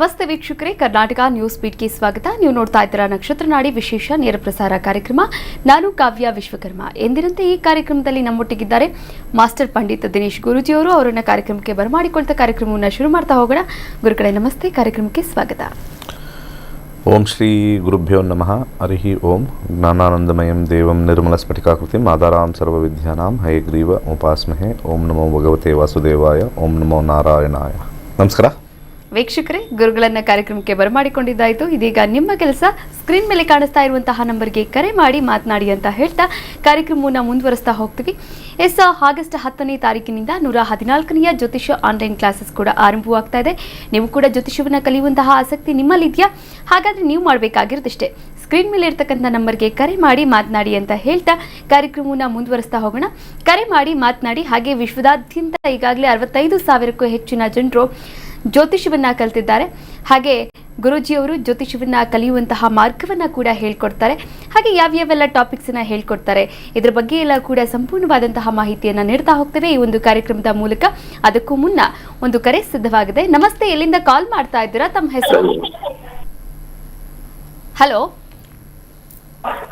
ನಮಸ್ತೆ ವೀಕ್ಷಕರೇ, ಕರ್ನಾಟಕ ನ್ಯೂಸ್ ಬೀಟ್ಗೆ ಸ್ವಾಗತ. ನೀವು ನೋಡ್ತಾ ಇದ್ದೀರಾ ನಕ್ಷತ್ರ ನಾಡಿ ವಿಶೇಷ ನೇರ ಪ್ರಸಾರ ಕಾರ್ಯಕ್ರಮ. ನಾನು ಕಾವ್ಯ ವಿಶ್ವಕರ್ಮ. ಎಂದಿನಂತೆ ಈ ಕಾರ್ಯಕ್ರಮದಲ್ಲಿ ನಮ್ಮೊಟ್ಟಿಗಿದ್ದಾರೆ ಮಾಸ್ಟರ್ ಪಂಡಿತ್ ದಿನೇಶ್ ಗುರೂಜಿ ಅವರು. ಅವರನ್ನ ಕಾರ್ಯಕ್ರಮಕ್ಕೆ ಬರಮಾಡಿಕೊಳ್ತಾ ಕಾರ್ಯಕ್ರಮವನ್ನು ಶುರು ಮಾಡ್ತಾ ಹೋಗೋಣ. ಗುರುಗಳೇ ನಮಸ್ತೆ, ಕಾರ್ಯಕ್ರಮಕ್ಕೆ ಸ್ವಾಗತ. ಓಂ ಶ್ರೀ ಗುರುಭ್ಯೋ ನಮಃ. ಹರಿ ಓಂ. ಜ್ಞಾನಾನಂದಮಯಂ ದೇವಂ ನಿರ್ಮಲ ಸ್ಫಟಿಕಾಕೃತಿಂ ಆಧಾರಾಂ ಸರ್ವವಿದ್ಯಾನಾಂ ಹಯಗ್ರೀವ ಉಪಾಸ್ಮಹೆ. ಓಂ ನಮೋ ಭಗವತೆ ವಾಸುದೇವಾಯ. ಓಂ ನಮೋ ನಾರಾಯಣಾಯ. ನಮಸ್ಕಾರ ವೀಕ್ಷಕರೇ, ಗುರುಗಳನ್ನ ಕಾರ್ಯಕ್ರಮಕ್ಕೆ ಬರಮಾಡಿಕೊಂಡಿದ್ದಾಯಿತು. ಇದೀಗ ನಿಮ್ಮ ಕೆಲಸ ಸ್ಕ್ರೀನ್ ಮೇಲೆ ಕಾಣಿಸ್ತಾ ಇರುವಂತಹ ನಂಬರ್ಗೆ ಕರೆ ಮಾಡಿ ಮಾತನಾಡಿ ಅಂತ ಹೇಳ್ತಾ ಕಾರ್ಯಕ್ರಮವನ್ನು ಮುಂದುವರಿಸ್ತಾ ಹೋಗ್ತೀವಿ. ಆಗಸ್ಟ್ 10ನೇ ತಾರೀಕಿನಿಂದ 114ನೆಯ ಜ್ಯೋತಿಷ್ಯ ಆನ್ಲೈನ್ ಕ್ಲಾಸಸ್ ಕೂಡ ಆರಂಭವಾಗ್ತಾ ಇದೆ. ನೀವು ಕೂಡ ಜ್ಯೋತಿಷ್ಯವನ್ನು ಕಲಿಯುವಂತಹ ಆಸಕ್ತಿ ನಿಮ್ಮಲ್ಲಿದೆಯಾ? ಹಾಗಾದ್ರೆ ನೀವು ಮಾಡಬೇಕಾಗಿರೋದಿಷ್ಟೇ, ಸ್ಕ್ರೀನ್ ಮೇಲೆ ಇರ್ತಕ್ಕಂಥ ನಂಬರ್ಗೆ ಕರೆ ಮಾಡಿ ಮಾತನಾಡಿ ಅಂತ ಹೇಳ್ತಾ ಕಾರ್ಯಕ್ರಮವನ್ನು ಮುಂದುವರಿಸ್ತಾ ಹೋಗೋಣ. ಕರೆ ಮಾಡಿ ಮಾತನಾಡಿ. ಹಾಗೆ ವಿಶ್ವದಾದ್ಯಂತ ಈಗಾಗಲೇ 65,000ಕ್ಕೂ ಹೆಚ್ಚಿನ ಜನರು ಜ್ಯೋತಿಷ್ಯವನ್ನ ಕಲಿತಿದ್ದಾರೆ. ಹಾಗೆ ಗುರೂಜಿಯವರು ಜ್ಯೋತಿಷ್ಯವನ್ನ ಕಲಿಯುವಂತಹ ಮಾರ್ಗವನ್ನ ಕೂಡ ಹೇಳ್ಕೊಡ್ತಾರೆ. ಹಾಗೆ ಯಾವ್ಯಾವೆಲ್ಲ ಟಾಪಿಕ್ಸ್ ಅನ್ನ ಹೇಳ್ಕೊಡ್ತಾರೆ, ಇದ್ರ ಬಗ್ಗೆ ಎಲ್ಲ ಕೂಡ ಸಂಪೂರ್ಣವಾದಂತಹ ಮಾಹಿತಿಯನ್ನ ನೀಡ್ತಾ ಹೋಗ್ತೇವೆ ಈ ಒಂದು ಕಾರ್ಯಕ್ರಮದ ಮೂಲಕ. ಅದಕ್ಕೂ ಮುನ್ನ ಒಂದು ಕರೆ ಸಿದ್ಧವಾಗಿದೆ. ನಮಸ್ತೆ, ಎಲ್ಲಿಂದ ಕಾಲ್ ಮಾಡ್ತಾ ಇದ್ದೀರಾ? ತಮ್ಮ ಹೆಸರು? ಹಲೋ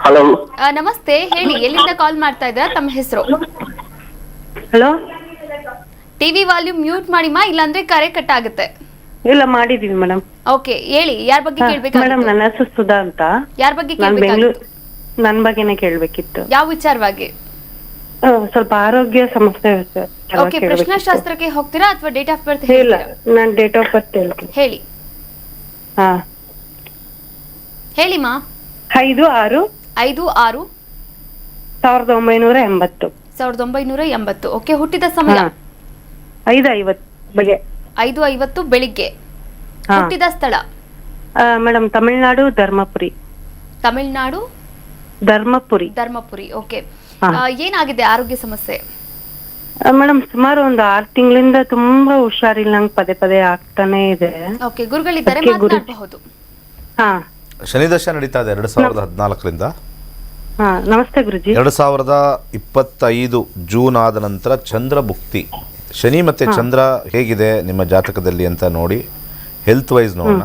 ಹಲೋ ನಮಸ್ತೆ, ಹೇಳಿ, ಎಲ್ಲಿಂದ ಕಾಲ್ ಮಾಡ್ತಾ ಇದ್ದೀರಾ? ತಮ್ಮ ಹೆಸರು? ಹಲೋ, ಟಿವಿ ವಾಲ್ಯೂಮ್ ಮ್ಯೂಟ್ ಮಾಡಿಮ್ಮ, ಇಲ್ಲಾಂದ್ರೆ ಕರೆ ಕಟ್ ಆಗುತ್ತೆ. ಇಲ್ಲ ಮಾಡಿದೀವಿ ಮೇಡಮ್. ಓಕೆ, ಹೇಳಿ, ಯಾರ ಬಗ್ಗೆ ಮೇಡಮ್, ಕೇಳ್ಬೇಕಾಗಿತ್ತು? ನನ್ನ ಹೆಸರು ಸುಧಾ ಅಂತ. ಯಾರ ಬಗ್ಗೆ ನಾನು ಕೇಳ್ಬೇಕಾಗಿತ್ತು? ನನ್ ಬಗ್ಗೆನೇ ಕೇಳ್ಬೇಕಿತ್ತು. ಯಾವ ವಿಚಾರವಾಗಿ? ಸ್ವಲ್ಪ ಆರೋಗ್ಯ ಸಮಸ್ಯೆ ಓಕೆ, ಪ್ರಶ್ನಾಶಾಸ್ತ್ರಕ್ಕೆ ಹೋಗ್ತೀರಾ ಅಥವಾ ಡೇಟ್ ಆಫ್ ಬರ್ತ್? ಇಲ್ಲ, ನಾನ್ ಡೇಟ್ ಆಫ್ ಬರ್ತ್ ಹೇಳ್ತೀನಿ. ಹೇಳಿ. ಹಾ, ಹೇಳಿಮ್ಮ. 5/6/1980. 1980. ಓಕೆ, ಹುಟ್ಟಿದ ಸಮಯ? 5:50 ಬೆಳಿಗ್ಗೆ. 5:50 ಬೆಳಿಗ್ಗೆ. ಹುಟ್ಟಿದ ಸ್ಥಳ? ಮೇಡಮ್, ತಮಿಳ್ನಾಡು ಧರ್ಮಪುರಿ. ತಮಿಳ್ನಾಡು ಧರ್ಮಪುರಿ. ಓಕೆ, ಏನಾಗಿದೆ ಆರೋಗ್ಯ ಸಮಸ್ಯೆ? ಮೇಡಮ್, ಸುಮಾರು ಒಂದು 6 ತಿಂಗಳಿಂದ ತುಂಬಾ ಹುಷಾರಿಲ್ಲ, ನಂಗೆ ಪದೇ ಪದೇ ಆಗ್ತಾನೆ ಇದೆ. ಓಕೆ, ಗುರುಗಳಿದ್ದಾರೆ, ಮಾತನಾಡಬಹುದು. ಹಾ, ಶನಿ ದಶ ನಡೀತಾ ಇದೆ 2014ರಿಂದ. ಹಾ, ನಮಸ್ತೆ ಗುರುಜಿ. 2025 ಜೂನ್ ಆದ ನಂತರ ಚಂದ್ರ ಭುಕ್ತಿ. ಶನಿ ಮತ್ತು ಚಂದ್ರ ಹೇಗಿದೆ ನಿಮ್ಮ ಜಾತಕದಲ್ಲಿ ಅಂತ ನೋಡಿ ಹೆಲ್ತ್ ವೈಸ್ ನೋಡೋಣ.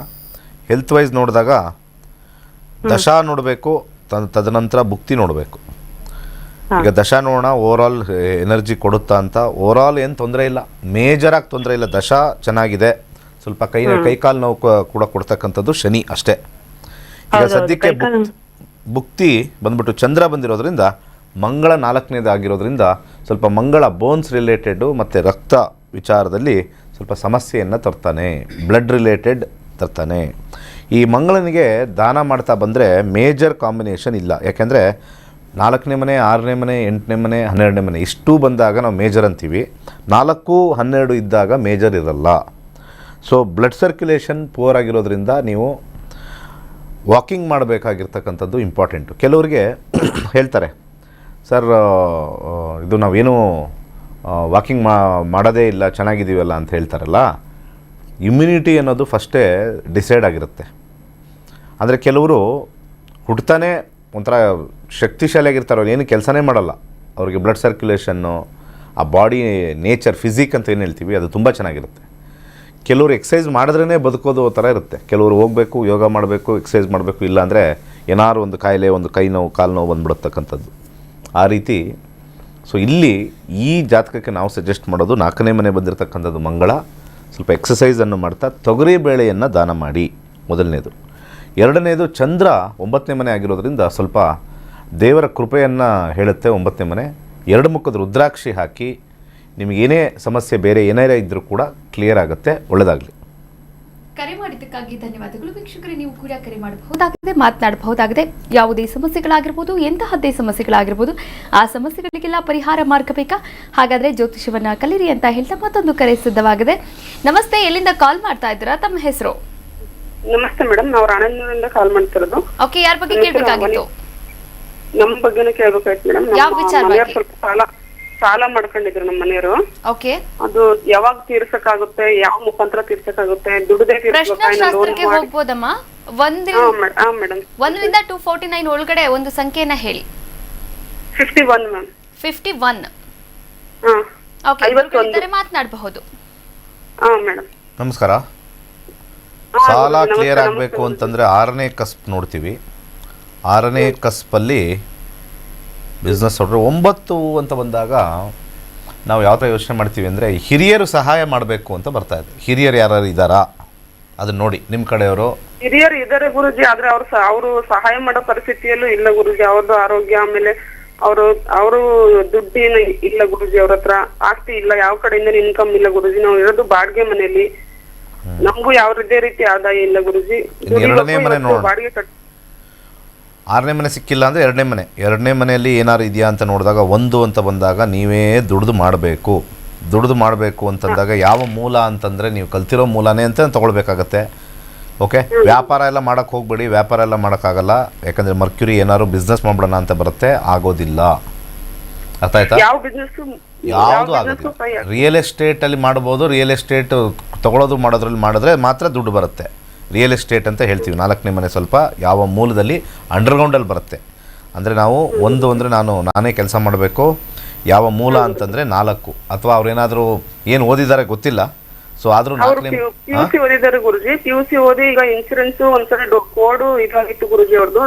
ಹೆಲ್ತ್ ವೈಸ್ ನೋಡಿದಾಗ ದಶಾ ನೋಡಬೇಕು, ತದನಂತರ ಭುಕ್ತಿ ನೋಡಬೇಕು. ಈಗ ದಶಾ ನೋಡೋಣ, ಓವರಾಲ್ ಎನರ್ಜಿ ಕೊಡುತ್ತಾ ಅಂತ. ಓವರಾಲ್ ಏನು ತೊಂದರೆ ಇಲ್ಲ, ಮೇಜರಾಗಿ ತೊಂದರೆ ಇಲ್ಲ. ದಶಾ ಚೆನ್ನಾಗಿದೆ, ಸ್ವಲ್ಪ ಕೈಕಾಲು ನೋವು ಕೂಡ ಕೊಡ್ತಕ್ಕಂಥದ್ದು ಶನಿ ಅಷ್ಟೇ. ಈಗ ಸದ್ಯಕ್ಕೆ ಭುಕ್ತಿ ಬಂದ್ಬಿಟ್ಟು ಚಂದ್ರ ಬಂದಿರೋದ್ರಿಂದ ಮಂಗಳ 4ನೇದಾಗಿರೋದ್ರಿಂದ ಸ್ವಲ್ಪ ಮಂಗಳ ಬೋನ್ಸ್ ರಿಲೇಟೆಡು ಮತ್ತು ರಕ್ತ ವಿಚಾರದಲ್ಲಿ ಸ್ವಲ್ಪ ಸಮಸ್ಯೆಯನ್ನು ತರ್ತಾನೆ, ಬ್ಲಡ್ ರಿಲೇಟೆಡ್ ತರ್ತಾನೆ. ಈ ಮಂಗಳನಿಗೆ ದಾನ ಮಾಡ್ತಾ ಬಂದರೆ ಮೇಜರ್ ಕಾಂಬಿನೇಷನ್ ಇಲ್ಲ. ಯಾಕೆಂದರೆ 4ನೇ ಮನೆ, 6ನೇ ಮನೆ, 8ನೇ ಮನೆ, 12ನೇ ಮನೆ ಇಷ್ಟು ಬಂದಾಗ ನಾವು ಮೇಜರ್ ಅಂತೀವಿ. 4, 12 ಇದ್ದಾಗ ಮೇಜರ್ ಇರಲ್ಲ. ಸೊ ಬ್ಲಡ್ ಸರ್ಕ್ಯುಲೇಷನ್ ಪೂರ್ ಆಗಿರೋದ್ರಿಂದ ನೀವು ವಾಕಿಂಗ್ ಮಾಡಬೇಕಾಗಿರ್ತಕ್ಕಂಥದ್ದು ಇಂಪಾರ್ಟೆಂಟು. ಕೆಲವರಿಗೆ ಹೇಳ್ತಾರೆ, ಸರ್ ಇದು ನಾವೇನು ವಾಕಿಂಗ್ ಮಾಡೋದೇ ಇಲ್ಲ, ಚೆನ್ನಾಗಿದ್ದೀವಲ್ಲ ಅಂತ ಹೇಳ್ತಾರಲ್ಲ. ಇಮ್ಯುನಿಟಿ ಅನ್ನೋದು ಫಸ್ಟೇ ಡಿಸೈಡ್ ಆಗಿರುತ್ತೆ. ಅಂದರೆ ಕೆಲವರು ಹುಡ್ತಾನೆ ಒಂಥರ ಶಕ್ತಿಶಾಲಿಯಾಗಿರ್ತಾರೋ, ಏನು ಕೆಲಸನೇ ಮಾಡಲ್ಲ, ಅವ್ರಿಗೆ ಬ್ಲಡ್ ಸರ್ಕ್ಯುಲೇಷನ್ನು, ಆ ಬಾಡಿ ನೇಚರ್, ಫಿಸಿಕ್ ಅಂತ ಏನು ಹೇಳ್ತೀವಿ, ಅದು ತುಂಬ ಚೆನ್ನಾಗಿರುತ್ತೆ. ಕೆಲವರು ಎಕ್ಸಸೈಸ್ ಮಾಡಿದ್ರೇ ಬದುಕೋದು ಥರ ಇರುತ್ತೆ. ಕೆಲವರು ಹೋಗಬೇಕು, ಯೋಗ ಮಾಡಬೇಕು, ಎಕ್ಸಸೈಸ್ ಮಾಡಬೇಕು, ಇಲ್ಲಾಂದರೆ ಏನಾದ್ರು ಒಂದು ಕಾಯಿಲೆ, ಒಂದು ಕೈ ನೋವು, ಕಾಲು ನೋವು ಬಂದ್ಬಿಡತಕ್ಕಂಥದ್ದು ಆ ರೀತಿ. ಸೊ ಇಲ್ಲಿ ಈ ಜಾತಕಕ್ಕೆ ನಾವು ಸಜೆಸ್ಟ್ ಮಾಡೋದು 4ನೇ ಮನೆ ಬಂದಿರತಕ್ಕಂಥದ್ದು ಮಂಗಳ. ಸ್ವಲ್ಪ ಎಕ್ಸಸೈಸನ್ನು ಮಾಡ್ತಾ ತೊಗರಿ ಬೇಳೆಯನ್ನು ದಾನ ಮಾಡಿ, ಮೊದಲನೇದು. 2ನೇದು ಚಂದ್ರ 9ನೇ ಮನೆ ಆಗಿರೋದ್ರಿಂದ ಸ್ವಲ್ಪ ದೇವರ ಕೃಪೆಯನ್ನು ಹೇಳುತ್ತೆ 9ನೇ ಮನೆ. 2 ಮುಖದ ರುದ್ರಾಕ್ಷಿ ಹಾಕಿ, ನಿಮಗೇನೇ ಸಮಸ್ಯೆ ಬೇರೆ ಏನಾರೇ ಇದ್ದರೂ ಕೂಡ ಕ್ಲಿಯರ್ ಆಗುತ್ತೆ. ಒಳ್ಳೆಯದಾಗಲಿ. ಕರೆ ಮಾಡಿದ್ದಕ್ಕಾಗಿ ಧನ್ಯವಾದಗಳು. ವೀಕ್ಷಕರೇ, ನೀವು ಕೂಡ ಕರೆ ಮಾಡಬಹುದಾಗಿದೆ, ಮಾತನಾಡಬಹುದಾಗಿದೆ. ಯಾವುದೇ ಸಮಸ್ಯೆಗಳಾಗಿರ್ಬೋದು, ಎಂತಹದ್ದೇ ಸಮಸ್ಯೆಗಳಾಗಿರ್ಬೋದು, ಆ ಸಮಸ್ಯೆಗಳಿಗೆಲ್ಲ ಪರಿಹಾರ ಮಾರ್ಗ ಬೇಕಾ? ಹಾಗಾದ್ರೆ ಜ್ಯೋತಿಷವನ್ನ ಕಲಿರಿ ಅಂತ ಹೇಳ್ತಾ ಮತ್ತೊಂದು ಕರೆ ಸಿದ್ಧವಾಗಿದೆ. ನಮಸ್ತೆ, ಎಲ್ಲಿಂದ ಕಾಲ್ ಮಾಡ್ತಾ ಇದ್ದೀರಾ? ತಮ್ಮ ಹೆಸರು? ನಮಸ್ತೆ ಮೇಡಮ್, ನಾವು ರಾಣೆಬೆನ್ನೂರಿಂದ ಕಾಲ್ ಮಾಡ್ತಿರೋದು. ಓಕೆ, ಯಾರ ಬಗ್ಗೆ ಕೇಳಬೇಕಾಗಿತ್ತು? ನಮ್ಮ ಬಗ್ಗೆನೇ ಕೇಳ್ಬೇಕಾಯ್ತು ಮೇಡಮ್. ಯಾವ ವಿಚಾರವಾಗಿ? ಸ್ವಲ್ಪ ಸಾಲ ಮಾಡ್ಕೊಂಡಿದ್ರು ನಮ್ಮ ಮನೆಯವರು. ಓಕೆ, ಅದು ಯಾವಾಗ ತೀರ್ಸಕ್ಕಾಗುತ್ತೆ, ಯಾವ ಮುಖಾಂತರ ತೀರ್ಸಕ್ಕಾಗುತ್ತೆ, ದುಡ್ಡದೇ ಪ್ರಶ್ನಾಶಾಸ್ತ್ರಕ್ಕೆ ಹೋಗ್ಬೋದಮ್ಮ. 1ರಿಂದ 249 ಒಳಗಡೆ ಒಂದು ಸಂಖ್ಯೆಯನ್ನ ಹೇಳಿ. 51 ಮ್ಯಾಮ್. 51. ಓಕೆ, ಮಾತನಾಡಬಹುದು. ಮೇಡಮ್ ನಮಸ್ಕಾರ. ಸಾಲ ನಮಸ್ತೆ, ಕ್ಲಿಯರ್ ನಮಸ್ತೆ ಆಗಬೇಕು ಗುರೂಜಿ. ಅಂತಂದರೆ 6ನೇ ಕಸ್ಪ್ ನೋಡ್ತೀವಿ. 6ನೇ ಕಸ್ಪಲ್ಲಿ ಬಿಸ್ನೆಸ್ ಹೊರಟ್ರೆ 9 ಅಂತ ಬಂದಾಗ ನಾವು ಯಾವ ಥರ ಯೋಚನೆ ಮಾಡ್ತೀವಿ ಅಂದರೆ ಹಿರಿಯರು ಸಹಾಯ ಮಾಡಬೇಕು ಅಂತ ಬರ್ತಾ ಇದೆ. ಹಿರಿಯರು ಯಾರು ಇದ್ದಾರಾ ಅದನ್ನ ನೋಡಿ, ನಿಮ್ಮ ಕಡೆಯವರು. ಹಿರಿಯರು ಇದಾರೆ ಗುರುಜಿ, ಆದ್ರೆ ಅವರು ಸಹಾಯ ಮಾಡೋ ಪರಿಸ್ಥಿತಿಯಲ್ಲೂ ಇಲ್ಲ ಗುರುಜಿ. ಅವ್ರದ್ದು ಆರೋಗ್ಯ, ಆಮೇಲೆ ಅವರು ದುಡ್ಡೇನು ಇಲ್ಲ ಗುರುಜಿ. ಅವ್ರ ಹತ್ರ ಆಸ್ತಿ ಇಲ್ಲ, ಯಾವ ಕಡೆಯಿಂದ ಇನ್ಕಮ್ ಇಲ್ಲ ಗುರುಜಿ. ನಾವು ಇರೋದು ಬಾಡಿಗೆ ಮನೆಯಲ್ಲಿ, ನಮಗೂ ಯಾವುದೇ ರೀತಿ ಆದಾಯ ಇಲ್ಲ ಗುರುಜಿ. ಎರಡನೇ ಮನೆ ನೋಡೋಣ. ಬಾಡಿಗೆ 6ನೇ ಮನೆ ಸಿಕ್ಕಿಲ್ಲ ಅಂದರೆ 2ನೇ ಮನೆ. 2ನೇ ಮನೆಯಲ್ಲಿ ಏನಾರು ಇದೆಯಾ ಅಂತ ನೋಡಿದಾಗ 1 ಅಂತ ಬಂದಾಗ ನೀವೇ ದುಡ್ದು ಮಾಡಬೇಕು ಅಂತಂದಾಗ ಯಾವ ಮೂಲ ಅಂತಂದರೆ ನೀವು ಕಲ್ತಿರೋ ಮೂಲನೇ ಅಂತ ತೊಗೊಳ್ಬೇಕಾಗತ್ತೆ. ಓಕೆ, ವ್ಯಾಪಾರ ಎಲ್ಲ ಮಾಡೋಕ್ಕೆ ಹೋಗಬೇಡಿ. ವ್ಯಾಪಾರ ಎಲ್ಲ ಮಾಡೋಕ್ಕಾಗಲ್ಲ, ಯಾಕಂದರೆ ಮರ್ಕ್ಯುರಿ ಏನಾದ್ರು ಬಿಸ್ನೆಸ್ ಮಾಡೋಣ ಅಂತ ಬರುತ್ತೆ, ಆಗೋದಿಲ್ಲ. ಅರ್ಥ ಆಯ್ತಾ? ಯಾವ ಬಿಸ್ನೆಸ್ ಯಾವುದು ಆಗೋದಿಲ್ಲ. ರಿಯಲ್ ಎಸ್ಟೇಟಲ್ಲಿ ಮಾಡ್ಬೋದು. ರಿಯಲ್ ಎಸ್ಟೇಟ್ ತೊಗೊಳೋದು ಮಾಡೋದ್ರಲ್ಲಿ ಮಾಡಿದ್ರೆ ಮಾತ್ರ ದುಡ್ಡು ಬರುತ್ತೆ. ರಿಯಲ್ ಎಸ್ಟೇಟ್ ಅಂತ ಹೇಳ್ತೀವಿ. 4ನೇ ಮನೆ ಸ್ವಲ್ಪ ಯಾವ ಮೂಲದಲ್ಲಿ ಅಂಡರ್ಗ್ರೌಂಡಲ್ಲಿ ಬರುತ್ತೆ. ಅಂದರೆ ನಾವು 1 ಅಂದರೆ ನಾನೇ ಕೆಲಸ ಮಾಡಬೇಕು. ಯಾವ ಮೂಲ ಅಂತಂದರೆ 4, ಅಥವಾ ಅವ್ರೇನಾದರೂ ಏನು ಓದಿದ್ದಾರೆ ಗೊತ್ತಿಲ್ಲ. ಸೊ ಆದರೂ ಅವರು PUC ಓದಿದ್ದಾರೆ ಗುರುಜಿ. PUC ಓದಿ ಈಗ ಇನ್ಶೂರೆನ್ಸ್ ಒಂದ್ಸಲ ಕೋಡ್ ಇದಾಗಿತ್ತು ಗುರುಜಿ. ಅವ್ರದ್ದು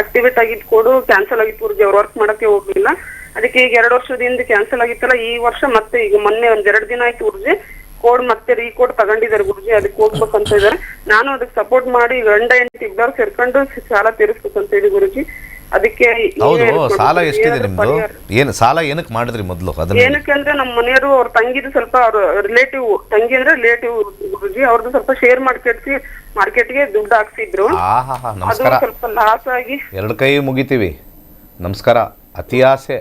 ಆಕ್ಟಿವೇಟ್ ಆಗಿತ್ತು, ಕೋಡ್ ಕ್ಯಾನ್ಸಲ್ ಆಗಿತ್ತು ಗುರುಜಿ. ಅವ್ರು ವರ್ಕ್ ಮಾಡಕ್ಕೆ ಹೋಗ್ಲಿಲ್ಲ. ಅದಕ್ಕೆ ಈಗ 2 ವರ್ಷದಿಂದ ಕ್ಯಾನ್ಸಲ್ ಆಗಿತ್ತಲ್ಲ, ಈ ವರ್ಷ ಮತ್ತೆ ಈಗ ಮೊನ್ನೆ 2 ದಿನ ಆಯ್ತು ಗುರುಜಿ, ಕೋಡ್ ಮತ್ತೆ ರೀಕೋಡ್ ತಗೊಂಡಿದ್ದಾರೆ ಗುರುಜಿ. ಅದಕ್ಕೆ ಹೋಗ್ಬೇಕಂತ ಇದಾರೆ. ನಾನು ಅದಕ್ಕೆ ಸಪೋರ್ಟ್ ಮಾಡಿ ಗಂಡ ಹೆಂಡತಿ ಇಬ್ಬರು ಸೇರ್ಕೊಂಡು ಸಾಲ ತೀರಿಸ್ಬೇಕಂತ ಹೇಳಿ ಗುರುಜಿ. ಅದಕ್ಕೆ ಹೌದು. ಸಾಲ ಎಷ್ಟಿದೆ ನಿಮ್ದು? ಏನು ಸಾಲ ಏನಕ್ಕೆ ಮಾಡಿದ್ರಿ ಮೊದಲು? ಅದನ್ನ ಏನಕ್ಕೆ ಅಂದ್ರೆ ನಮ್ಮ ಮನೆಯವರು ಅವ್ರ ತಂಗಿದು ಸ್ವಲ್ಪ ಅವ್ರ ರಿಲೇಟಿವ್, ತಂಗಿ ಅಂದ್ರೆ ರಿಲೇಟಿವ್ ಗುರುಜಿ. ಅವ್ರದ್ದು ಸ್ವಲ್ಪ ಶೇರ್ ಮಾರ್ಕೆಟ್ಗೆ ದುಡ್ಡು ಹಾಕ್ಸಿದ್ರು. ಅದು ನಮಸ್ಕಾರ. ಸ್ವಲ್ಪ ಲಾಸ್ ಆಗಿ 2 ಕೈ ಮುಗಿತೀವಿ. ನಮಸ್ಕಾರ. ಅತಿ ಆಸೆ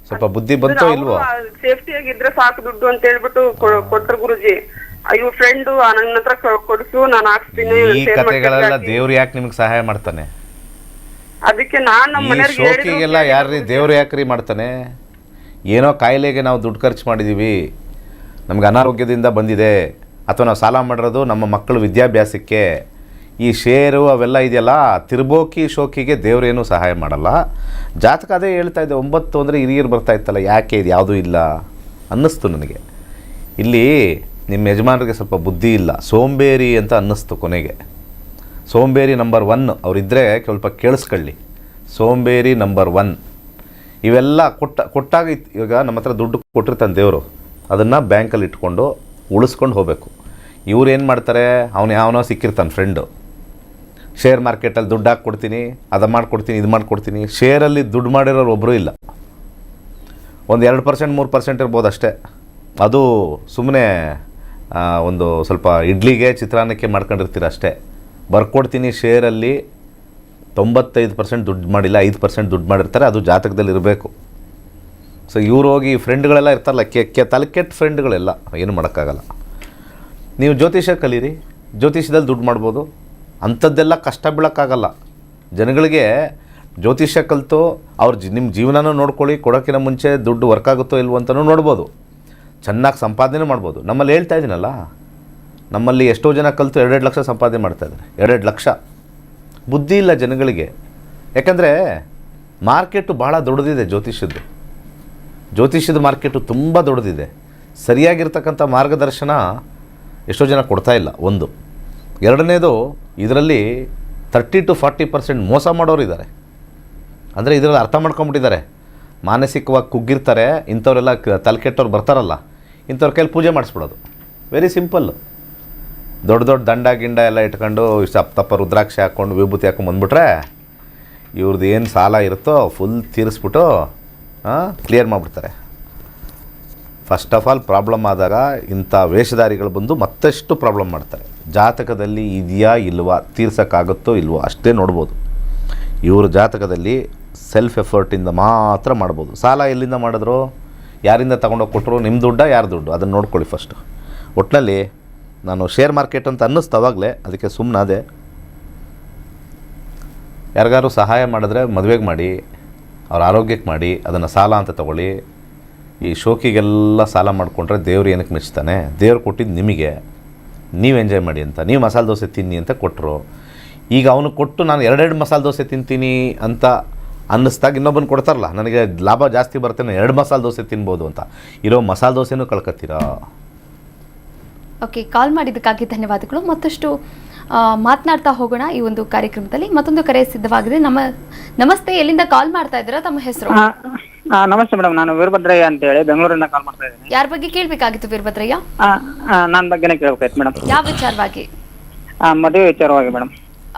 ಸ್ವಲ್ಪ ಬುದ್ಧಿ ಬಂತೋ ಇಲ್ವೋ? ಸೇಫ್ಟಿ ಆಗಿದ್ರೆ ಸಾಕು ದುಡ್ಡು ಅಂತ ಹೇಳ್ಬಿಟ್ಟು ಕೊಟ್ರು ಗುರುಜಿ. ಇವ್ರ ಫ್ರೆಂಡ್ ನನ್ನ ಹತ್ರ ಕೊಡ್ಸು, ನಾನು ಹಾಕ್ಸ್ತೀನಿ. ಈ ಕತೆಗಳೆಲ್ಲ ದೇವ್ರು ಯಾಕೆ ನಿಮ್ಗೆ ಸಹಾಯ ಮಾಡ್ತಾನೆ? ಅದಕ್ಕೆ ನಾನ್ ನಮ್ಮ ಈ ಮನೆಯವ್ರಿಗೆ ಶೋಕಿಗೆಲ್ಲ ಯಾರ್ರಿ ದೇವ್ರು ಯಾಕ್ರಿ ಮಾಡ್ತಾನೆ? ಏನೋ ಕಾಯಿಲೆಗೆ ನಾವು ದುಡ್ಡು ಖರ್ಚು ಮಾಡಿದ್ದೀವಿ, ನಮ್ಗೆ ಅನಾರೋಗ್ಯದಿಂದ ಬಂದಿದೆ, ಅಥವಾ ನಾವು ಸಾಲ ಮಾಡಿರೋದು ನಮ್ಮ ಮಕ್ಕಳು ವಿದ್ಯಾಭ್ಯಾಸಕ್ಕೆ. ಈ ಶೇರು ಅವೆಲ್ಲ ಇದೆಯಲ್ಲ, ತಿರ್ಬೋಕಿ ಶೋಕಿಗೆ ದೇವ್ರೇನು ಸಹಾಯ ಮಾಡಲ್ಲ. ಜಾತಕ ಅದೇ ಹೇಳ್ತಾ ಇದೆ. 9 ಅಂದರೆ ಹಿರಿಯರು ಬರ್ತಾ ಇತ್ತಲ್ಲ, ಯಾಕೆ ಇದು ಯಾವುದೂ ಇಲ್ಲ ಅನ್ನಿಸ್ತು ನನಗೆ. ಇಲ್ಲಿ ನಿಮ್ಮ ಯಜಮಾನರಿಗೆ ಸ್ವಲ್ಪ ಬುದ್ಧಿ ಇಲ್ಲ, ಸೋಂಬೇರಿ ಅಂತ ಅನ್ನಿಸ್ತು ಕೊನೆಗೆ. ಸೋಂಬೇರಿ ನಂಬರ್ 1 ಅವರಿದ್ದರೆ ಸ್ವಲ್ಪ ಕೇಳಿಸ್ಕೊಳ್ಳಿ. ಸೋಂಬೇರಿ ನಂಬರ್ 1 ಇವೆಲ್ಲ ಕೊಟ್ಟಾಗ ಇವಾಗ ನಮ್ಮ ಹತ್ರ ದುಡ್ಡು ಕೊಟ್ಟಿರ್ತಾನೆ ದೇವರು, ಅದನ್ನು ಬ್ಯಾಂಕಲ್ಲಿ ಇಟ್ಕೊಂಡು ಉಳಿಸ್ಕೊಂಡು ಹೋಗಬೇಕು. ಇವ್ರು ಏನು ಮಾಡ್ತಾರೆ, ಯಾವನೋ ಸಿಕ್ಕಿರ್ತಾನೆ ಫ್ರೆಂಡು, ಶೇರ್ ಮಾರ್ಕೆಟಲ್ಲಿ ದುಡ್ಡು ಹಾಕ್ಕೊಡ್ತೀನಿ, ಅದು ಮಾಡಿಕೊಡ್ತೀನಿ, ಇದು ಮಾಡಿಕೊಡ್ತೀನಿ. ಶೇರಲ್ಲಿ ದುಡ್ಡು ಮಾಡಿರೋರು ಒಬ್ಬರೂ ಇಲ್ಲ. ಒಂದು 2%, 3% ಇರ್ಬೋದು ಅಷ್ಟೇ. ಅದು ಸುಮ್ಮನೆ ಒಂದು ಸ್ವಲ್ಪ ಇಡ್ಲಿಗೆ ಚಿತ್ರಾನ್ನಕ್ಕೆ ಮಾಡ್ಕೊಂಡಿರ್ತೀರ ಅಷ್ಟೇ. ಬರ್ಕೊಡ್ತೀನಿ ಶೇರಲ್ಲಿ 95% ದುಡ್ಡು ಮಾಡಿಲ್ಲ, 5% ದುಡ್ಡು ಮಾಡಿರ್ತಾರೆ. ಅದು ಜಾತಕದಲ್ಲಿ ಇರಬೇಕು. ಸೊ ಇವ್ರು ಹೋಗಿ ಫ್ರೆಂಡ್ಗಳೆಲ್ಲ ಇರ್ತಾರಲ್ಲ, ತಲೆಕೆಟ್ಟ ಫ್ರೆಂಡ್ಗಳೆಲ್ಲ, ಏನು ಮಾಡೋಕ್ಕಾಗಲ್ಲ. ನೀವು ಜ್ಯೋತಿಷ ಕಲೀರಿ, ಜ್ಯೋತಿಷದಲ್ಲಿ ದುಡ್ಡು ಮಾಡ್ಬೋದು. ಅಂಥದ್ದೆಲ್ಲ ಕಷ್ಟ ಬೀಳೋಕ್ಕಾಗಲ್ಲ ಜನಗಳಿಗೆ. ಜ್ಯೋತಿಷ್ಯ ಕಲಿತು ನಿಮ್ಮ ಜೀವನನೂ ನೋಡ್ಕೊಳ್ಳಿ, ಕೊಡೋಕ್ಕಿಂತ ಮುಂಚೆ ದುಡ್ಡು ವರ್ಕ್ ಆಗುತ್ತೋ ಇಲ್ವೋ ಅಂತಲೂ ನೋಡ್ಬೋದು. ಚೆನ್ನಾಗಿ ಸಂಪಾದನೆ ಮಾಡ್ಬೋದು. ನಮ್ಮಲ್ಲಿ ಹೇಳ್ತಾ ಇದ್ದೀನಲ್ಲ, ನಮ್ಮಲ್ಲಿ ಎಷ್ಟೋ ಜನ ಕಲಿತು 2 ಲಕ್ಷ ಸಂಪಾದನೆ ಮಾಡ್ತಾಯಿದ್ದಾರೆ. 2 ಲಕ್ಷ. ಬುದ್ಧಿ ಇಲ್ಲ ಜನಗಳಿಗೆ. ಯಾಕಂದರೆ ಮಾರ್ಕೆಟು ಭಾಳ ದೊಡ್ಡದಿದೆ. ಜ್ಯೋತಿಷ್ಯದ ಮಾರ್ಕೆಟು ತುಂಬ ದೊಡ್ಡದಿದೆ. ಸರಿಯಾಗಿರ್ತಕ್ಕಂಥ ಮಾರ್ಗದರ್ಶನ ಎಷ್ಟೋ ಜನ ಕೊಡ್ತಾಯಿಲ್ಲ. 1. 2ನೇದು, ಇದರಲ್ಲಿ 30 to 40% ಮೋಸ ಮಾಡೋರು ಇದ್ದಾರೆ. ಅಂದರೆ ಇದರಲ್ಲಿ ಅರ್ಥ ಮಾಡ್ಕೊಂಬಿಟ್ಟಿದ್ದಾರೆ. ಮಾನಸಿಕವಾಗಿ ಕುಗ್ಗಿರ್ತಾರೆ ಇಂಥವರೆಲ್ಲ, ತಲೆಕೆಟ್ಟವ್ರು ಬರ್ತಾರಲ್ಲ, ಇಂಥವ್ರ ಕೈಲಿ ಪೂಜೆ ಮಾಡಿಸ್ಬಿಡೋದು. Very simple. ದೊಡ್ಡ ದಂಡ ಗಿಂಡ ಎಲ್ಲ ಇಟ್ಕೊಂಡು ತಪ್ಪ ರುದ್ರಾಕ್ಷಿ ಹಾಕ್ಕೊಂಡು ವಿಭೂತಿ ಹಾಕೊಂಡು ಬಂದುಬಿಟ್ರೆ ಇವ್ರದ್ದು ಏನು ಸಾಲ ಇರುತ್ತೋ ಫುಲ್ ತೀರಿಸ್ಬಿಟ್ಟು ಕ್ಲಿಯರ್ ಮಾಡಿಬಿಡ್ತಾರೆ. ಫಸ್ಟ್ ಆಫ್ ಆಲ್ ಪ್ರಾಬ್ಲಮ್ ಆದಾಗ ಇಂಥ ವೇಷಧಾರಿಗಳು ಬಂದು ಮತ್ತಷ್ಟು ಪ್ರಾಬ್ಲಮ್ ಮಾಡ್ತಾರೆ. ಜಾತಕದಲ್ಲಿ ಇದೆಯಾ ಇಲ್ವಾ, ತೀರ್ಸೋಕ್ಕಾಗುತ್ತೋ ಇಲ್ವೋ ಅಷ್ಟೇ ನೋಡ್ಬೋದು. ಇವ್ರ ಜಾತಕದಲ್ಲಿ ಸೆಲ್ಫ್ ಎಫರ್ಟಿಂದ ಮಾತ್ರ ಮಾಡ್ಬೋದು. ಸಾಲ ಎಲ್ಲಿಂದ ಮಾಡಿದ್ರು, ಯಾರಿಂದ ತೊಗೊಂಡೋಗಿ ಕೊಟ್ಟರು, ನಿಮ್ಮ ದುಡ್ಡ ಯಾರು ದುಡ್ಡು, ಅದನ್ನು ನೋಡ್ಕೊಳ್ಳಿ ಫಸ್ಟು. ಒಟ್ಟಿನಲ್ಲಿ ನಾನು ಶೇರ್ ಮಾರ್ಕೆಟ್ ಅಂತ ಅನ್ನಿಸ್ತು ಅವಾಗಲೇ, ಅದಕ್ಕೆ ಸುಮ್ಮನಾದೆ. ಯಾರಿಗಾರು ಸಹಾಯ ಮಾಡಿದ್ರೆ ಮದುವೆಗೆ ಮಾಡಿ, ಅವ್ರ ಆರೋಗ್ಯಕ್ಕೆ ಮಾಡಿ, ಅದನ್ನು ಸಾಲ ಅಂತ ತಗೊಳ್ಳಿ. ಈ ಶೋಕಿಗೆಲ್ಲ ಸಾಲ ಮಾಡಿಕೊಂಡ್ರೆ ದೇವ್ರು ಏನಕ್ಕೆ ಮೆಚ್ತಾನೆ? ದೇವ್ರು ಕೊಟ್ಟಿದ್ದು ನಿಮಗೆ, ನೀವು ಎಂಜಾಯ್ ಮಾಡಿ ಅಂತ. ನೀವು ಮಸಾಲೆ ದೋಸೆ ತಿನ್ನಿ ಅಂತ ಕೊಟ್ಟರು. ಈಗ ಅವನು ಕೊಟ್ಟು ನಾನು 2 ಮಸಾಲೆ ದೋಸೆ ತಿಂತೀನಿ ಅಂತ ಅನ್ನಿಸ್ದಾಗ ಇನ್ನೊಬ್ಬನು ಕೊಡ್ತಾರಲ್ಲ, ನನಗೆ ಲಾಭ ಜಾಸ್ತಿ ಬರುತ್ತೆ, ನಾನು 2 ಮಸಾಲೆ ದೋಸೆ ತಿನ್ಬೋದು ಅಂತ. ಇರೋ ಮಸಾಲೆ ದೋಸೆನೂ ಕಳ್ಕೊತೀರಾ. ಓಕೆ, ಕಾಲ್ ಮಾಡಿದ್ದಕ್ಕಾಗಿ ಧನ್ಯವಾದಗಳು. ಮತ್ತಷ್ಟು ಮಾತನಾಡ್ತಾ ಹೋಗೋಣ ಈ ಒಂದು ಕಾರ್ಯಕ್ರಮದಲ್ಲಿ. ಮತ್ತೊಂದು ಕರೆ ಸಿದ್ಧವಾಗಿದೆ. ನಮಸ್ತೆ, ಎಲ್ಲಿಂದ ಕಾಲ್ ಮಾಡ್ತಾ ಇದ್ದೀರಾ? ತಮ್ಮ ಹೆಸರು? ನಮಸ್ತೆ ಮೇಡಮ್, ನಾನು ವೀರಭದ್ರಯ್ಯ ಅಂತ ಹೇಳಿ ಬೆಂಗಳೂರಿಂದ ಕಾಲ್ ಮಾಡ್ತಾ ಇದ್ದೀನಿ. ಯಾರ ಬಗ್ಗೆ ಕೇಳಬೇಕಾಗಿತ್ತು ವೀರಭದ್ರಯ್ಯ? ನನ್ನ ಬಗ್ಗೆನೇ ಕೇಳಬೇಕಾಯ್ತು ಮೇಡಮ್. ಯಾವ ವಿಚಾರವಾಗಿ? ಮದುವೆ ವಿಚಾರವಾಗಿ ಮೇಡಮ್.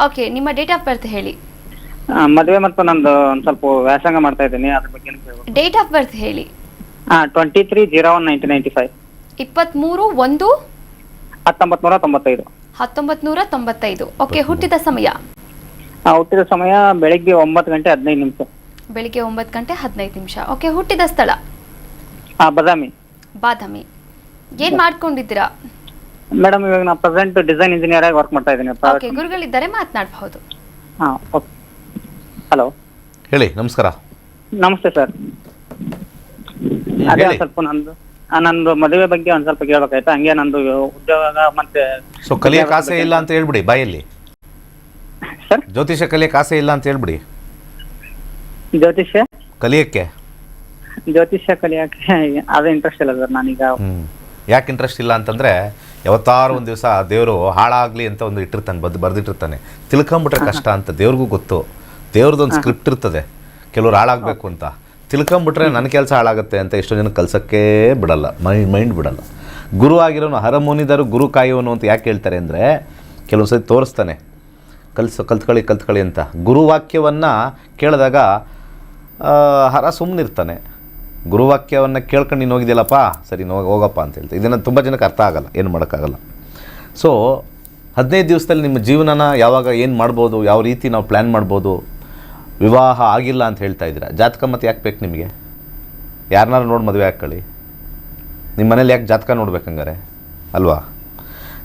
ಓಕೆ, ನಿಮ್ಮ ಡೇಟ್ ಆಫ್ ಬರ್ತ್ ಹೇಳಿ. ಮದುವೆ ಮತ್ತು ನಂದು ಒಂದು ಸ್ವಲ್ಪ ವ್ಯಾಸಂಗ ಮಾಡ್ತಾ ಇದ್ದೀನಿ, ಅದ್ರ ಬಗ್ಗೆ ಕೇಳಬೇಕು. ಡೇಟ್ ಆಫ್ ಬರ್ತ್ ಹೇಳಿ. 23/01/1995. 23/1/1995. 1995. ಓಕೆ, ಹುಟ್ಟಿದ ಸಮಯ? ಹುಟ್ಟಿದ ಸಮಯ ಬೆಳಿಗ್ಗೆ 9:15. ಬೆಳಿಗ್ಗೆ 9:15. ಓಕೆ, ಹುಟ್ಟಿದ ಸ್ಥಳ? ಬಾದಾಮಿ. ಬಾದಾಮಿ. ಏನ್ ಮಾಡ್ಕೊಂಡಿದ್ದೀರಾ? ಮೇಡಮ್ ಇವಾಗ ನಾನು ಪ್ರೆಸೆಂಟ್ ಡಿಸೈನ್ ಇಂಜಿನಿಯರ್ ಆಗಿ ವರ್ಕ್ ಮಾಡ್ತಾ ಇದ್ದೀನಿ. ಓಕೆ, ಗುರುಗಳಿದ್ದಾರೆ, ಮಾತನಾಡಬಹುದು. ಓಕೆ. ಹಲೋ, ಹೇಳಿ. ನಮಸ್ಕಾರ. ನಮಸ್ತೆ ಸರ್. ಅದೇ ಹೇಳಿ. ಸ್ವಲ್ಪ ನಂದು ಮದುವೆ ಬಗ್ಗೆ ಒಂದ್ ಸ್ವಲ್ಪ ಕೇಳ್ಬೇಕಾಯ್ತು. ಹಂಗೆ ನಂದು ಉದ್ಯೋಗ ಮತ್ತೆ ಸೊ ಕಲಿಯಕ್ಕೆ ಆಸೆ ಇಲ್ಲ ಅಂತ ಹೇಳ್ಬಿಡಿ ಬಾಯಲ್ಲಿ. ಸರ್, ಜ್ಯೋತಿಷ ಕಲಿಯಕ್ಕೆ ಆಸೆ ಇಲ್ಲ ಅಂತ ಹೇಳ್ಬಿಡಿ. ಜ್ಯೋತಿಷ್ಯ ಕಲಿಯಕ್ಕೆ ಕಲಿಯಕ್ಕೆ ಅದು ಇಂಟ್ರೆಸ್ಟ್ ಇಲ್ಲ ಸರ್. ನಾನೀಗ ಯಾಕೆ ಇಂಟ್ರೆಸ್ಟ್ ಇಲ್ಲ ಅಂತಂದರೆ, ಯಾವತ್ತಾರು ಒಂದು ದಿವಸ ದೇವರು ಹಾಳಾಗಲಿ ಅಂತ ಒಂದು ಇಟ್ಟಿರ್ತಾನೆ, ಬರೆದಿಟ್ಟಿರ್ತಾನೆ. ತಿಳ್ಕೊಂಬಿಟ್ರೆ ಕಷ್ಟ ಅಂತ ದೇವ್ರಿಗೂ ಗೊತ್ತು. ದೇವ್ರದ್ದೊಂದು ಸ್ಕ್ರಿಪ್ಟ್ ಇರ್ತದೆ, ಕೆಲವ್ರು ಹಾಳಾಗಬೇಕು ಅಂತ. ತಿಳ್ಕೊಂಬಿಟ್ರೆ ನನ್ನ ಕೆಲಸ ಹಾಳಾಗುತ್ತೆ ಅಂತ ಎಷ್ಟೋ ಜನ ಕಲ್ಸೋಕ್ಕೆ ಬಿಡಲ್ಲ, ಮೈಂಡ್ ಬಿಡಲ್ಲ. ಗುರು ಆಗಿರೋನು ಹರಮುನಿದರು ಗುರು ಕಾಯುವನು ಅಂತ ಯಾಕೆ ಹೇಳ್ತಾರೆ ಅಂದರೆ, ಕೆಲವೊಂದು ಸರಿ ತೋರಿಸ್ತಾನೆ, ಕಲ್ತ್ಕೊಳ್ಳಿ ಅಂತ. ಗುರುವಾಕ್ಯವನ್ನು ಕೇಳಿದಾಗ ಹರ ಸುಮ್ಮನಿರ್ತಾನೆ. ಗುರುವಾಕ್ಯವನ್ನು ಕೇಳ್ಕೊಂಡು ನೀನು ಹೋಗಿದ್ಯಲ್ಲಪ್ಪ, ಸರಿ ಹೋಗಪ್ಪ ಅಂತ ಹೇಳ್ತಾರೆ. ಇದನ್ನು ತುಂಬ ಜನಕ್ಕೆ ಅರ್ಥ ಆಗಲ್ಲ, ಏನು ಮಾಡೋಕ್ಕಾಗಲ್ಲ. ಸೊ 15 ದಿವಸದಲ್ಲಿ ನಿಮ್ಮ ಜೀವನನ ಯಾವಾಗ ಏನು ಮಾಡ್ಬೋದು, ಯಾವ ರೀತಿ ನಾವು ಪ್ಲ್ಯಾನ್ ಮಾಡ್ಬೋದು. ವಿವಾಹ ಆಗಿಲ್ಲ ಅಂತ ಹೇಳ್ತಾ ಇದ್ದೀರಾ, ಜಾತಕ ಮತ್ತು ಯಾಕೆ ಬೇಕು ನಿಮಗೆ? ಯಾರನ್ನಾರು ನೋಡಿ ಮದುವೆ ಹಾಕ್ಕೊಳ್ಳಿ. ನಿಮ್ಮ ಮನೇಲಿ ಯಾಕೆ ಜಾತಕ ನೋಡ್ಬೇಕಂಗಾರೆ ಅಲ್ವಾ?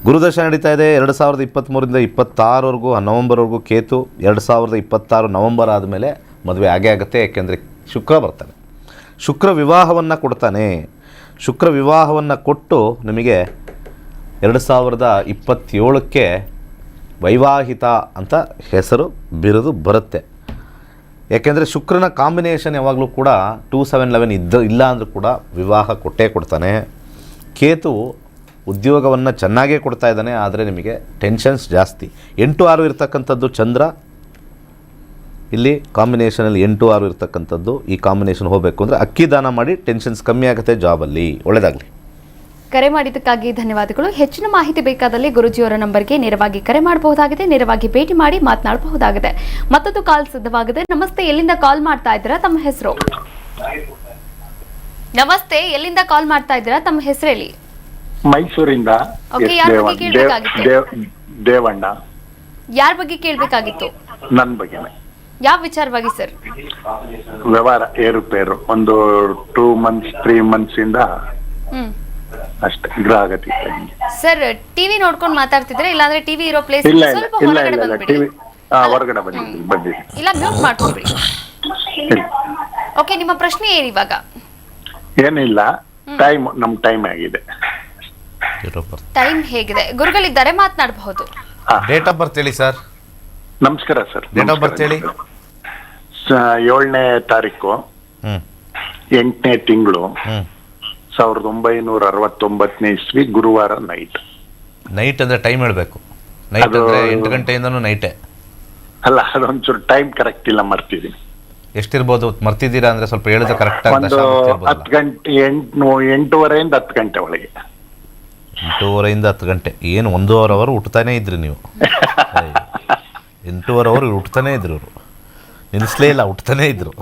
ಗುರುದಶ ನಡೀತಾ ಇದೆ 2023ರಿಂದ 26ವರೆಗೂ, ನವಂಬರ್ವರೆಗೂ ಕೇತು. 2026 ನವಂಬರ್ ಆದಮೇಲೆ ಮದುವೆ ಆಗೇ ಆಗುತ್ತೆ. ಯಾಕೆಂದರೆ ಶುಕ್ರ ಬರ್ತಾನೆ. ಶುಕ್ರ ವಿವಾಹವನ್ನು ಕೊಡ್ತಾನೆ. ಶುಕ್ರ ವಿವಾಹವನ್ನು ಕೊಟ್ಟು ನಿಮಗೆ 2027ಕ್ಕೆ ವೈವಾಹಿತ ಅಂತ ಹೆಸರು ಬಿರುದು ಬರುತ್ತೆ. ಯಾಕೆಂದರೆ ಶುಕ್ರನ ಕಾಂಬಿನೇಷನ್ ಯಾವಾಗಲೂ ಕೂಡ 2-7-11 ಇಲ್ಲ ಅಂದರೂ ಕೂಡ ವಿವಾಹ ಕೊಟ್ಟೇ ಕೊಡ್ತಾನೆ. ಕೇತು ಉದ್ಯೋಗವನ್ನು ಚೆನ್ನಾಗೇ ಕೊಡ್ತಾ ಇದ್ದಾನೆ, ಆದರೆ ನಿಮಗೆ ಟೆನ್ಷನ್ಸ್ ಜಾಸ್ತಿ. 8-6 ಇರ್ತಕ್ಕಂಥದ್ದು ಚಂದ್ರ. ಇಲ್ಲಿ ಕಾಂಬಿನೇಷನಲ್ಲಿ 8-6 ಇರ್ತಕ್ಕಂಥದ್ದು. ಈ ಕಾಂಬಿನೇಷನ್ ಹೋಗಬೇಕು ಅಂದರೆ ಅಕ್ಕಿ ದಾನ ಮಾಡಿ, ಟೆನ್ಷನ್ಸ್ ಕಮ್ಮಿ ಆಗುತ್ತೆ ಜಾಬಲ್ಲಿ. ಒಳ್ಳೆಯದಾಗಲಿ. ಕರೆ ಮಾಡಿದ್ದಕ್ಕಾಗಿ ಧನ್ಯವಾದಗಳು. ಹೆಚ್ಚಿನ ಮಾಹಿತಿ ಬೇಕಾದಲ್ಲಿ ಗುರುಜಿಯವರ ನಂಬರ್ಗೆ ನೇರವಾಗಿ ಕರೆ ಮಾಡಬಹುದಾಗಿದೆ, ನೇರವಾಗಿ ಭೇಟಿ ಮಾಡಿ ಮಾತನಾಡಬಹುದಾಗಿದೆ. ಮತ್ತೊಂದು ಕಾಲ್ ಸಿದ್ಧವಾಗಿದೆ. ನಮಸ್ತೆ, ಎಲ್ಲಿಂದ ಕಾಲ್ ಮಾಡ್ತಾ ಇದ್ದೀರಾ? ತಮ್ಮ ಹೆಸರು? ನಮಸ್ತೆ, ಎಲ್ಲಿಂದ ಕಾಲ್ ಮಾಡ್ತಾ ಇದ್ದೀರಾ? ತಮ್ಮ ಹೆಸರು ಹೇಳಿ. ಮೈಸೂರಿಂದ. ಓಕೆ, ಯಾರ ಬಗ್ಗೆ ಕೇಳಬೇಕಾಗಿತ್ತು? ದೇವಣ್ಣ. ಯಾರ ಬಗ್ಗೆ ಕೇಳಬೇಕಾಗಿತ್ತು? ನನ್ನ ಬಗ್ಗೆನೆ. ಯಾವ ವಿಚಾರವಾಗಿ ಸರ್? ವ್ಯವಹಾರ ಏರುಪೇರು ಒಂದು 2 months 3 months ಇಂದ ಅಷ್ಟೇ ಗ್ರಹಗತಿ. ಸರ್, ಟಿವಿ ನೋಡ್ಕೊಂಡು ಮಾತಾಡ್ತಿದ್ರೆ, ಇಲ್ಲಾಂದ್ರೆ ಟಿವಿ ಇರೋ ಪ್ಲೇಸ್ ಸ್ವಲ್ಪ ಹೊರಗಡೆ ಬಂದ್ಬಿಡಿ. ಹೊರಗಡೆ ಬಂದಿದ್ದೀನಿ. ಇಲ್ಲ, ಮ್ಯೂಟ್ ಮಾಡ್ಕೊಬಿಡಿ. ಓಕೆ, ನಿಮ್ಮ ಪ್ರಶ್ನೆ ಏನು ಇವಾಗ? ಏನಿಲ್ಲ, ನಮ್ ಟೈಮ್ ಆಗಿದೆ. ಟೈಮ್ ಹೇಗಿದೆ? ಗುರುಗಳಿದ್ದಾರೆ, ಮಾತನಾಡಬಹುದು. ಡೇಟ್ ಆಫ್ ಬರ್ತ್ ಹೇಳಿ ಸರ್. ನಮಸ್ಕಾರ ಸರ್. ಡೇಟ್ ಆಫ್ ಬರ್ತ್ ಹೇಳಿ. 7ನೇ ತಾರೀಕು 8ನೇ ತಿಂಗಳು 1969ನೇ ಇಸ್ವಿ, ಗುರುವಾರ ನೈಟ್. ನೈಟ್ ಅಂದರೆ ಟೈಮ್ ಹೇಳಬೇಕು. ನೈಟ್ ಅಂದರೆ 8 ಗಂಟೆಯಿಂದನೂ ನೈಟೇ ಅಲ್ಲ, ಅದೊಂಚೂರು ಟೈಮ್ ಕರೆಕ್ಟ್ ಇಲ್ಲ, ಮರ್ತಿದ್ದೀನಿ. ಎಷ್ಟಿರ್ಬೋದು? ಮರ್ತಿದ್ದೀರಾ ಅಂದರೆ ಸ್ವಲ್ಪ ಹೇಳಿದ್ರೆ ಕರೆಕ್ಟಾಗಿ. ಒಂದು 10 ಗಂಟೆ, 8:30ಯಿಂದ 10 ಗಂಟೆ ಒಳಗೆ. 8:30ಯಿಂದ 10 ಗಂಟೆ ಏನು 1.5 ಅವರ್ ಉಟ್ತಾನೇ ಇದ್ರಿ ನೀವು? 8.5 ಅವರ್ ಉಟ್ತಾನೇ ಇದ್ರು ಅವರು, ನಿಲ್ಲಿಸಲೇ ಇಲ್ಲ, ಉಟ್ತಾನೇ ಇದ್ರು.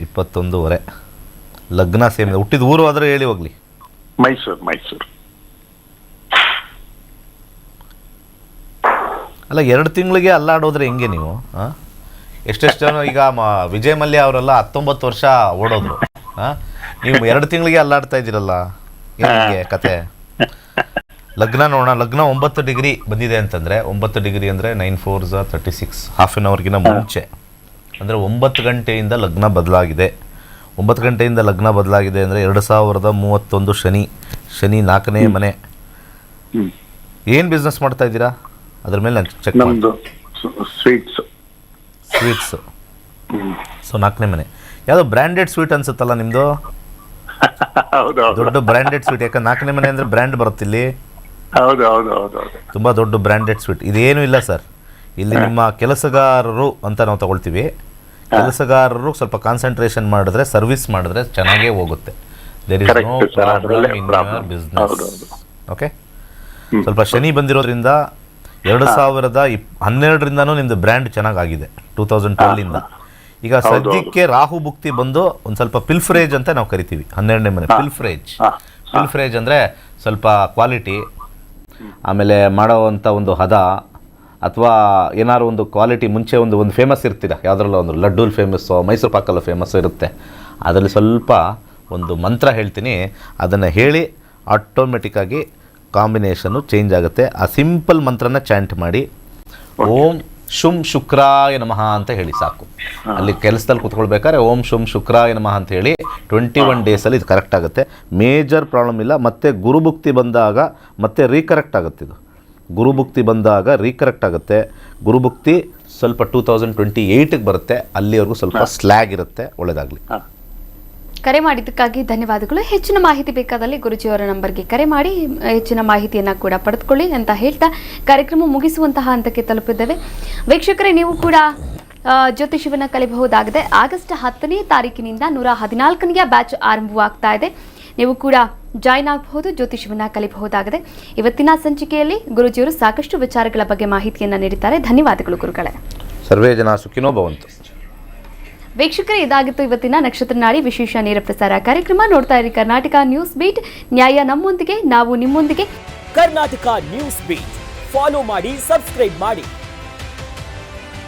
21:30 ಲಗ್ನ ಸೇಮ್. ಹುಟ್ಟಿದ ಊರು ಆದ್ರೆ ಹೇಳಿ ಹೋಗ್ಲಿ. ಮೈಸೂರು. ಅಲ್ಲ, 2 ತಿಂಗಳಿಗೆ ಅಲ್ಲಾಡೋದ್ರೆ ಹೆಂಗೆ ನೀವು? ಎಷ್ಟೆಷ್ಟು ಜನ ಈಗ ವಿಜಯ್ ಮಲ್ಯ ಅವರೆಲ್ಲ 19 ವರ್ಷ ಓಡೋದ್ರು. ನೀವು 2 ತಿಂಗಳಿಗೆ ಅಲ್ಲಾಡ್ತಾ ಇದ್ದೀರಲ್ಲ, ಏನಿಗೆ ಕತೆ? ಲಗ್ನ ನೋಡೋಣ. ಲಗ್ನ 9 ಡಿಗ್ರಿ ಬಂದಿದೆ ಅಂತಂದರೆ, 9 ಡಿಗ್ರಿ ಅಂದರೆ 9 4s 36, ಹಾಫ್ ಆನ್ ಅವರ್ಗಿನ ಮುಂಚೆ ಅಂದರೆ 9 ಗಂಟೆಯಿಂದ ಲಗ್ನ ಬದಲಾಗಿದೆ. 9 ಗಂಟೆಯಿಂದ ಲಗ್ನ ಬದಲಾಗಿದೆ ಅಂದರೆ 2031 ಶನಿ 4ನೇ ಮನೆ. ಏನು ಬಿಸ್ನೆಸ್ ಮಾಡ್ತಾ ಇದ್ದೀರಾ? ಅದ್ರ ಮೇಲೆ ನಾನು ಚೆಕ್ ಮಾಡಿ. ಸ್ವೀಟ್ಸು. ಸೊ 4ನೇ ಮನೆ ಯಾವುದೋ ಬ್ರ್ಯಾಂಡೆಡ್ ಸ್ವೀಟ್ ಅನ್ಸುತ್ತಲ್ಲ ನಿಮ್ಮದು? ಹೌದು ಹೌದು ದೊಡ್ಡ ಬ್ರ್ಯಾಂಡೆಡ್ ಸ್ವೀಟ್, ಯಾಕಂದ್ರೆ 4ನೇ ಮನೆ ಅಂದರೆ ಬ್ರ್ಯಾಂಡ್ ಬರುತ್ತೆ ಇಲ್ಲಿ. ಹೌದು ಹೌದು ಹೌದು ಹೌದು. ತುಂಬ ದೊಡ್ಡ ಬ್ರ್ಯಾಂಡೆಡ್ ಸ್ವೀಟ್ ಇದೇನು ಇಲ್ಲ ಸರ್. ಇಲ್ಲಿ ನಿಮ್ಮ ಕೆಲಸಗಾರರು ಅಂತ ನಾವು ತಗೊಳ್ತೀವಿ. ಕೆಲಸಗಾರರು ಸ್ವಲ್ಪ ಕಾನ್ಸಂಟ್ರೇಷನ್ ಮಾಡಿದ್ರೆ, ಸರ್ವಿಸ್ ಮಾಡಿದ್ರೆ ಚೆನ್ನಾಗೇ ಹೋಗುತ್ತೆ. There is no Correct, sir. Problem in your ಹೌದು, ಬಿಸ್ನೆಸ್. ಹೌದು. ಓಕೆ, ಸ್ವಲ್ಪ ಶನಿ ಬಂದಿರೋದ್ರಿಂದ 2012ರಿಂದನೂ ನಿಮ್ಮದು ಬ್ರ್ಯಾಂಡ್ ಚೆನ್ನಾಗಾಗಿದೆ, 2012ಇಂದ. ಈಗ ಸದ್ಯಕ್ಕೆ ರಾಹು ಭುಕ್ತಿ ಬಂದು ಒಂದು ಸ್ವಲ್ಪ ಪಿಲ್ಫ್ರೇಜ್ ಅಂತ ನಾವು ಕರಿತೀವಿ. 12ನೇ ಮನೆ ಪಿಲ್ಫ್ರೇಜ್ ಅಂದರೆ ಸ್ವಲ್ಪ ಕ್ವಾಲಿಟಿ, ಆಮೇಲೆ ಮಾಡೋವಂಥ ಒಂದು ಹದ, ಅಥವಾ ಏನಾದ್ರು ಒಂದು ಕ್ವಾಲಿಟಿ. ಮುಂಚೆ ಒಂದು ಫೇಮಸ್ ಇರ್ತೀರ, ಯಾವುದ್ರಲ್ಲ ಒಂದು ಲಡ್ಡೂಲ್ ಫೇಮಸ್ಸು, ಮೈಸೂರು ಪಾಕಲ್ಲ ಫೇಮಸ್ಸು ಇರುತ್ತೆ. ಅದರಲ್ಲಿ ಸ್ವಲ್ಪ ಒಂದು ಮಂತ್ರ ಹೇಳ್ತೀನಿ, ಅದನ್ನು ಹೇಳಿ ಆಟೋಮೆಟಿಕ್ಕಾಗಿ ಕಾಂಬಿನೇಷನ್ನು ಚೇಂಜ್ ಆಗುತ್ತೆ. ಆ ಸಿಂಪಲ್ ಮಂತ್ರನ ಚಾಂಟ್ ಮಾಡಿ, ಓಂ ಶುಂ ಶುಕ್ರಾಯ ನಮಃ ಅಂತ ಹೇಳಿ ಸಾಕು. ಅಲ್ಲಿ ಕೆಲಸದಲ್ಲಿ ಕೂತ್ಕೊಳ್ಬೇಕಾದ್ರೆ ಓಂ ಶುಂ ಶುಕ್ರಾಯ ನಮಃ ಅಂತ ಹೇಳಿ 21 ಡೇಸಲ್ಲಿ ಇದು ಕರೆಕ್ಟ್ ಆಗುತ್ತೆ. ಮೇಜರ್ ಪ್ರಾಬ್ಲಮ್ ಇಲ್ಲ. ಮತ್ತು ಗುರುಭುಕ್ತಿ ಬಂದಾಗ ಮತ್ತೆ ರೀಕರೆಕ್ಟ್ ಆಗುತ್ತೆ. ಇದು ಗುರುಭುಕ್ತಿ ಬಂದಾಗ ರೀಕರೆಕ್ಟ್ ಆಗುತ್ತೆ. ಗುರುಭುಕ್ತಿ ಸ್ವಲ್ಪ 2028ಗೆ ಬರುತ್ತೆ, ಅಲ್ಲಿವರೆಗೂ ಸ್ವಲ್ಪ ಸ್ಲ್ಯಾಗ್ ಇರುತ್ತೆ. ಒಳ್ಳೆಯದಾಗಲಿ. ಕರೆ ಮಾಡಿದ್ದಕ್ಕಾಗಿ ಧನ್ಯವಾದಗಳು. ಹೆಚ್ಚಿನ ಮಾಹಿತಿ ಬೇಕಾದಲ್ಲಿ ಗುರುಜಿಯವರ ನಂಬರ್ಗೆ ಕರೆ ಮಾಡಿ ಹೆಚ್ಚಿನ ಮಾಹಿತಿಯನ್ನು ಕೂಡ ಪಡೆದುಕೊಳ್ಳಿ ಅಂತ ಹೇಳ್ತಾ ಕಾರ್ಯಕ್ರಮ ಮುಗಿಸುವಂತಹ ಹಂತಕ್ಕೆ ತಲುಪಿದ್ದೇವೆ. ವೀಕ್ಷಕರೇ, ನೀವು ಕೂಡ ಜ್ಯೋತಿಷವನ್ನು ಕಲಿಯಬಹುದಾಗಿದೆ. ಆಗಸ್ಟ್ 10ನೇ ತಾರೀಕಿನಿಂದ 114ನೇ ಬ್ಯಾಚ್ ಆರಂಭವಾಗ್ತಾ ಇದೆ. ನೀವು ಕೂಡ ಜಾಯ್ನ್ ಆಗಬಹುದು, ಜ್ಯೋತಿಷವನ್ನು ಕಲಿಯಬಹುದಾಗಿದೆ. ಇವತ್ತಿನ ಸಂಚಿಕೆಯಲ್ಲಿ ಗುರುಜಿಯವರು ಸಾಕಷ್ಟು ವಿಚಾರಗಳ ಬಗ್ಗೆ ಮಾಹಿತಿಯನ್ನು ನೀಡಿದ್ದಾರೆ. ಧನ್ಯವಾದಗಳು ಗುರುಗಳೇ. ಸರ್ವೇ ಜನ ಸುಖಿನೋ ಭವಂತು. ವೀಕ್ಷಕರೇ, ಇದಾಗಿತ್ತು ಇವತ್ತಿನ ನಕ್ಷತ್ರ ನಾಡಿ ವಿಶೇಷ ನೇರ ಪ್ರಸಾರ ಕಾರ್ಯಕ್ರಮ. ನೋಡ್ತಾ ಇರಿ ಕರ್ನಾಟಕ ನ್ಯೂಸ್ ಬೀಟ್. ನ್ಯಾಯ ನಮ್ಮೊಂದಿಗೆ, ನಾವು ನಿಮ್ಮೊಂದಿಗೆ. ಕರ್ನಾಟಕ ನ್ಯೂಸ್ ಬೀಟ್ ಫಾಲೋ ಮಾಡಿ, ಸಬ್ಸ್ಕ್ರೈಬ್ ಮಾಡಿ.